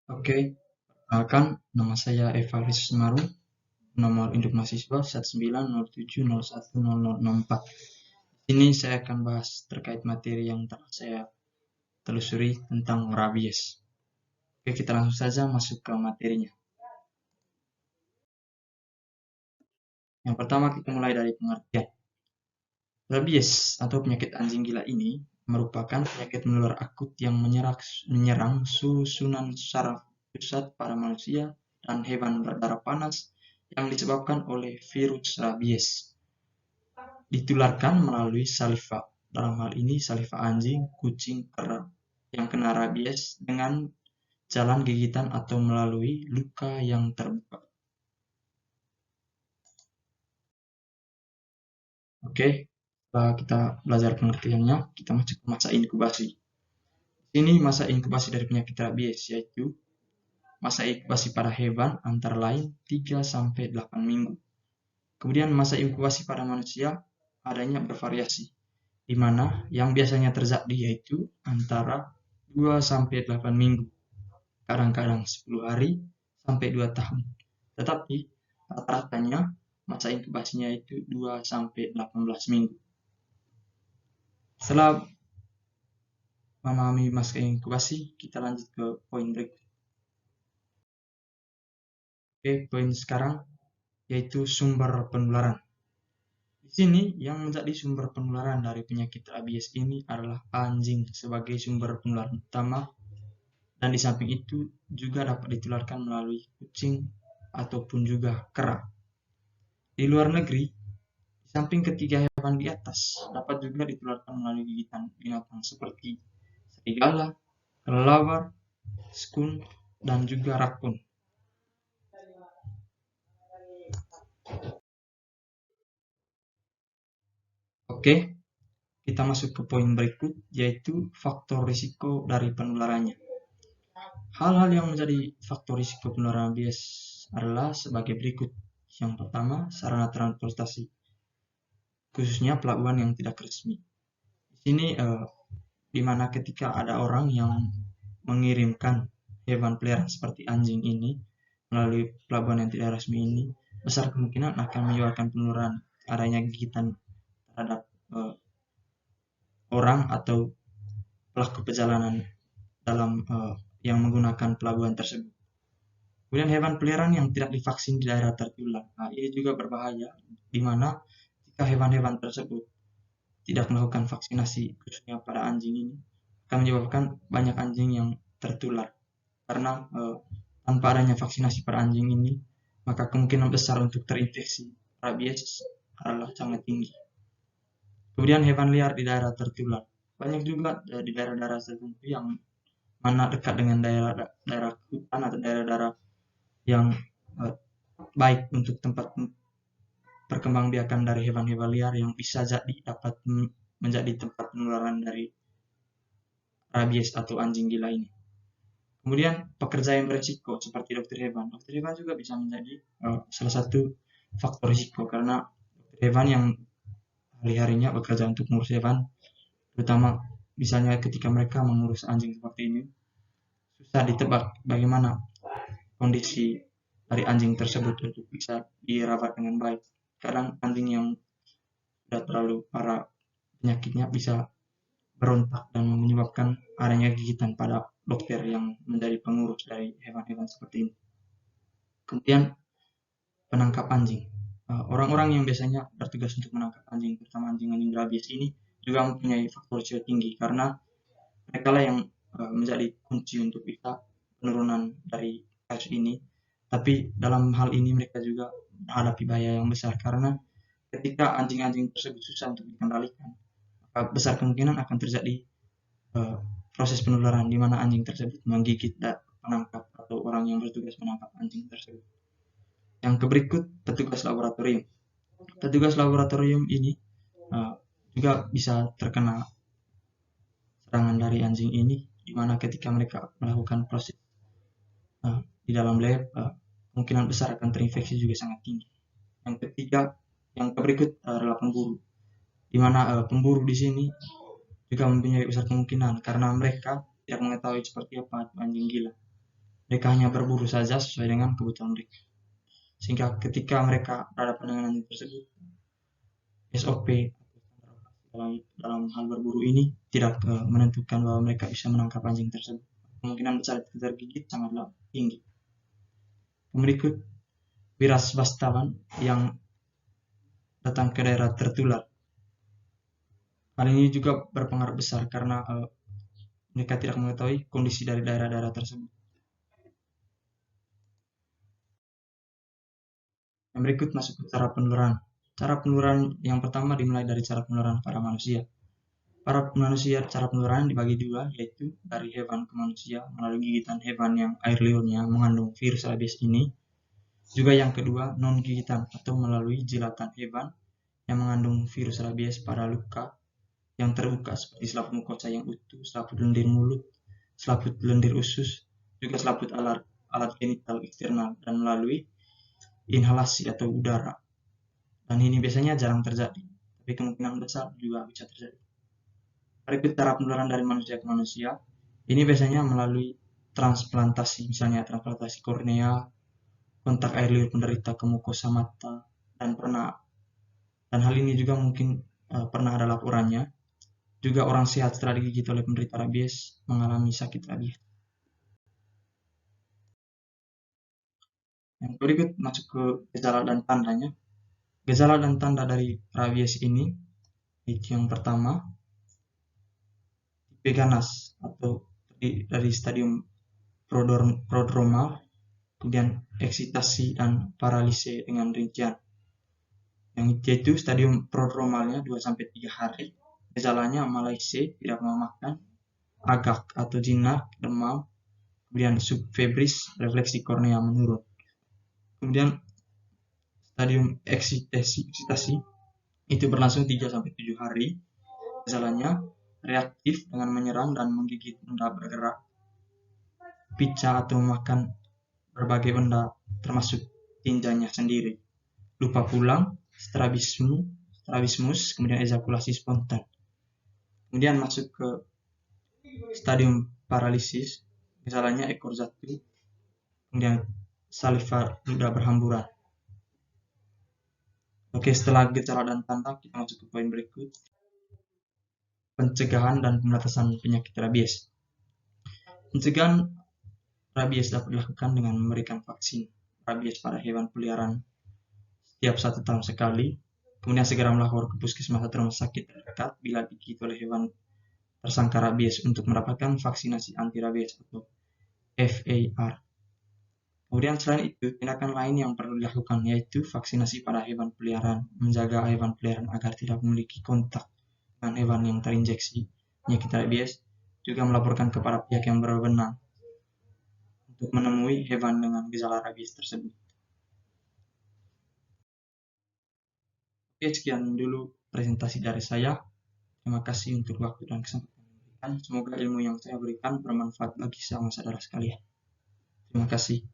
Oke, perkenalkan nama saya Evaris Maru, nomor induk mahasiswa 1907010064. Ini saya akan bahas terkait materi yang telah saya telusuri tentang rabies. Oke, kita langsung saja masuk ke materinya. Yang pertama kita mulai dari pengertian. Rabies atau penyakit anjing gila ini merupakan penyakit menular akut yang menyerang susunan saraf pusat pada manusia dan hewan berdarah panas yang disebabkan oleh virus rabies. Ditularkan melalui saliva, dalam hal ini saliva anjing, kucing, kera yang kena rabies dengan jalan gigitan atau melalui luka yang terbuka. Oke, setelah kita belajar pengertiannya, kita masuk ke masa inkubasi. Ini masa inkubasi dari penyakit rabies, yaitu masa inkubasi pada hewan antara lain 3-8 minggu. Kemudian masa inkubasi pada manusia adanya bervariasi, di mana yang biasanya terjadi yaitu antara 2-8 minggu, kadang-kadang 10 hari sampai 2 tahun. Tetapi rata-ratanya masa inkubasinya itu 2-18 minggu. Setelah memahami masa inkubasi, kita lanjut ke poin berikut. Oke, poin sekarang yaitu sumber penularan. Di sini yang menjadi sumber penularan dari penyakit rabies ini adalah anjing sebagai sumber penularan utama, dan di samping itu juga dapat ditularkan melalui kucing ataupun juga kera. Di luar negeri, di samping ketiga hewan di atas, dapat juga ditularkan melalui gigitan binatang seperti serigala, kelelawar, skun, dan juga rakun. Oke, kita masuk ke poin berikut, yaitu faktor risiko dari penularannya. Hal-hal yang menjadi faktor risiko penularan rabies adalah sebagai berikut. Yang pertama, sarana transportasi, khususnya pelabuhan yang tidak resmi. Di sini di mana ketika ada orang yang mengirimkan hewan peliharaan seperti anjing ini melalui pelabuhan yang tidak resmi ini, besar kemungkinan akan menyebabkan penularan adanya gigitan terhadap orang atau pelaku perjalanan dalam yang menggunakan pelabuhan tersebut. Kemudian hewan peliharaan yang tidak divaksin di daerah tertular. Nah, ini juga berbahaya, di mana jika hewan-hewan tersebut tidak melakukan vaksinasi khususnya pada anjing ini, akan menyebabkan banyak anjing yang tertular. Karena tanpa adanya vaksinasi pada anjing ini, maka kemungkinan besar untuk terinfeksi rabies adalah sangat tinggi. Kemudian hewan liar di daerah tertular. Banyak juga di daerah-daerah tertentu yang mana dekat dengan daerah hutan atau daerah-daerah yang baik untuk tempat perkembangbiakan dari hewan-hewan liar yang bisa jadi dapat menjadi tempat penularan dari rabies atau anjing gila ini. Kemudian pekerja yang berisiko seperti dokter hewan. Dokter hewan juga bisa menjadi salah satu faktor risiko, karena dokter hewan yang hari-harinya bekerja untuk mengurus hewan, terutama misalnya ketika mereka mengurus anjing seperti ini, susah ditebak bagaimana kondisi dari anjing tersebut untuk bisa dirawat dengan baik. Kadang anjing yang sudah terlalu parah penyakitnya bisa berontak dan menyebabkan adanya gigitan pada dokter yang menjadi pengurus dari hewan-hewan seperti ini. Kemudian penangkap anjing. Orang-orang yang biasanya bertugas untuk menangkap anjing, terutama anjing-anjing rabies ini, juga mempunyai faktor risiko tinggi, karena mereka lah yang menjadi kunci untuk bisa penurunan dari kasus ini. Tapi dalam hal ini mereka juga menghadapi bahaya yang besar, karena ketika anjing-anjing tersebut susah untuk dikendalikan, maka besar kemungkinan akan terjadi proses penularan di mana anjing tersebut menggigit penangkap atau orang yang bertugas menangkap anjing tersebut. Yang berikut, petugas laboratorium. Petugas laboratorium ini juga bisa terkena serangan dari anjing ini, di mana ketika mereka melakukan proses di dalam lab, kemungkinan besar akan terinfeksi juga sangat tinggi. Yang ketiga, yang berikut adalah pemburu, di mana pemburu di sini juga mempunyai besar kemungkinan karena mereka tidak mengetahui seperti apa anjing gila. Mereka hanya berburu saja sesuai dengan kebutuhan mereka. Sehingga ketika mereka berada penanganan tersebut, SOP dalam hal berburu ini tidak menentukan bahwa mereka bisa menangkap anjing tersebut. Kemungkinan besar tergigit sangatlah tinggi. Berikut wira swastawan yang datang ke daerah tertular. Hal ini juga berpengaruh besar karena mereka tidak mengetahui kondisi dari daerah-daerah tersebut. Yang berikut masuk ke cara penularan. Cara penularan yang pertama dimulai dari cara penularan pada manusia. Cara penularan dibagi dua, yaitu dari hewan ke manusia melalui gigitan hewan yang air liurnya mengandung virus rabies ini. Juga yang kedua, non-gigitan atau melalui jilatan hewan yang mengandung virus rabies pada luka yang terbuka seperti selaput mukosa yang utuh, selaput lendir mulut, selaput lendir usus, juga selaput alat genital eksternal, dan melalui inhalasi atau udara. Dan ini biasanya jarang terjadi, tapi kemungkinan besar juga bisa terjadi. Berikut cara penularan dari manusia ke manusia. Ini biasanya melalui transplantasi, misalnya transplantasi kornea, kontak air liur penderita ke mukosa mata, dan hal ini juga mungkin pernah ada laporannya. Juga orang sehat setelah digigit oleh penderita rabies mengalami sakit rabies. Yang berikut masuk ke gejala dan tandanya. Gejala dan tanda dari rabies ini, itu yang pertama, tipe ganas atau dari stadium prodromal, kemudian eksitasi dan paralise dengan rincian. Yang itu stadium prodromalnya 2-3 hari. Gejalanya malaise, tidak mau makan, agak atau jinak, demam, kemudian subfebris, refleksi kornea menurun. Kemudian stadium eksitasi itu berlangsung 3-7 hari. Gejalanya reaktif dengan menyerang dan menggigit benda bergerak, pica atau makan berbagai benda termasuk tinjanya sendiri, lupa pulang, strabismus, kemudian ejakulasi spontan. Kemudian masuk ke stadium paralisis, gejalanya ekor jatuh, kemudian saliva ludah berhamburan. Oke, setelah gejala dan tanda, kita masuk ke poin berikut. Pencegahan dan pembatasan penyakit rabies. Pencegahan rabies dapat dilakukan dengan memberikan vaksin rabies pada hewan peliharaan setiap 1 tahun sekali. Kemudian segera melapor ke puskesmas atau rumah sakit terdekat bila digigit oleh hewan tersangka rabies untuk mendapatkan vaksinasi anti rabies atau FAR. Kemudian selain itu, tindakan lain yang perlu dilakukan yaitu vaksinasi pada hewan peliharaan, menjaga hewan peliharaan agar tidak memiliki kontak dengan hewan yang terinjeksi penyakit rabies, juga melaporkan kepada pihak yang berwenang untuk menemui hewan dengan gejala rabies tersebut. Oke, sekian dulu presentasi dari saya. Terima kasih untuk waktu dan kesempatan yang diberikan. Semoga ilmu yang saya berikan bermanfaat bagi saudara sekalian. Terima kasih.